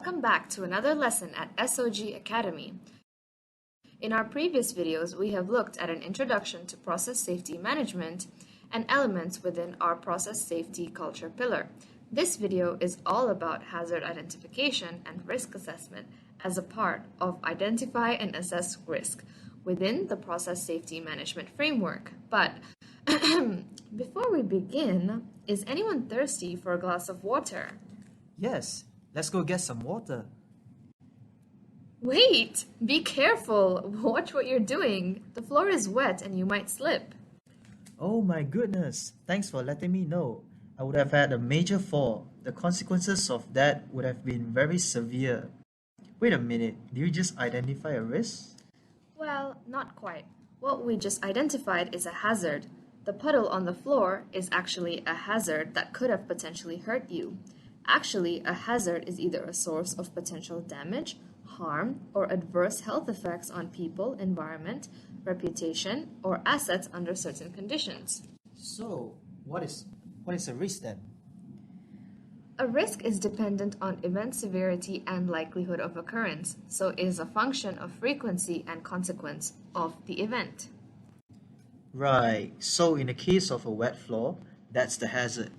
welcome back to another lesson at SOG Academy. In our previous videos, we have looked at an introduction to process safety management and elements within our process safety culture pillar. This video is all about hazard identification and risk assessment as a part of identify and assess risk within the process safety management framework. But before we begin, is anyone thirsty for a glass of water? Yes, let's go get some water. Wait! Be careful! Watch what you're doing. The floor is wet and you might slip. Oh my goodness, thanks for letting me know. I would have had a major fall. The consequences of that would have been very severe. Wait a minute, did you just identify a risk? Well, not quite. What we just identified is a hazard. The puddle on the floor is actually a hazard that could have potentially hurt you. Actually, a hazard is either a source of potential damage, harm, or adverse health effects on people, environment, reputation, or assets under certain conditions. So, what is a risk then? A risk is dependent on event severity and likelihood of occurrence, so it is a function of frequency and consequence of the event. Right, so in the case of a wet floor, that's the hazard.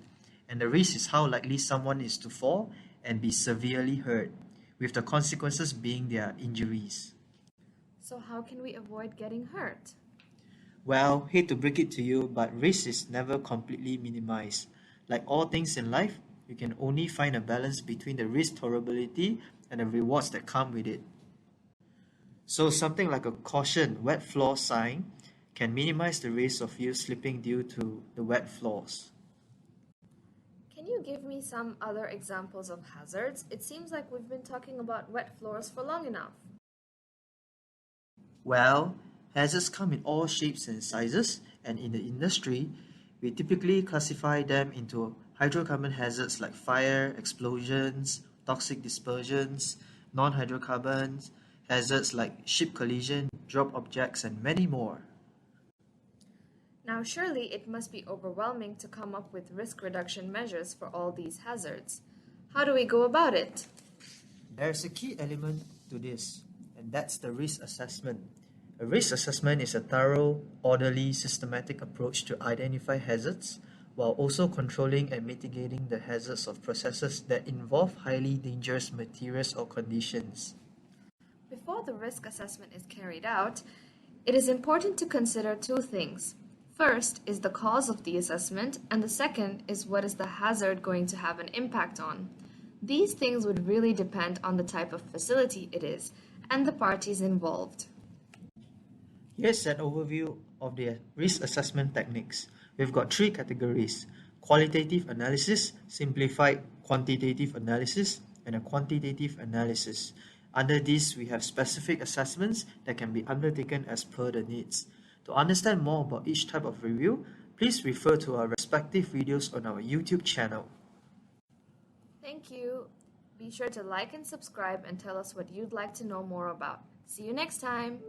And the risk is how likely someone is to fall and be severely hurt, with the consequences being their injuries. So how can we avoid getting hurt? Well, hate to break it to you, but risk is never completely minimized. Like all things in life, you can only find a balance between the risk tolerability and the rewards that come with it. So something like a caution wet floor sign can minimize the risk of you slipping due to the wet floors. Can you give me some other examples of hazards? It seems like we've been talking about wet floors for long enough. Well, hazards come in all shapes and sizes, and in the industry, we typically classify them into hydrocarbon hazards like fire, explosions, toxic dispersions, non-hydrocarbons, hazards like ship collision, drop objects, and many more. Now surely it must be overwhelming to come up with risk reduction measures for all these hazards. How do we go about it? There's a key element to this, and that's the risk assessment. A risk assessment is a thorough, orderly, systematic approach to identify hazards while also controlling and mitigating the hazards of processes that involve highly dangerous materials or conditions. Before the risk assessment is carried out, it is important to consider two things. First is the cause of the assessment, and the second is what is the hazard going to have an impact on. These things would really depend on the type of facility it is and the parties involved. Here's an overview of the risk assessment techniques. We've got three categories: qualitative analysis, simplified quantitative analysis, and a quantitative analysis. Under these, we have specific assessments that can be undertaken as per the needs. To understand more about each type of review, please refer to our respective videos on our YouTube channel. Thank you. Be sure to like and subscribe and tell us what you'd like to know more about. See you next time.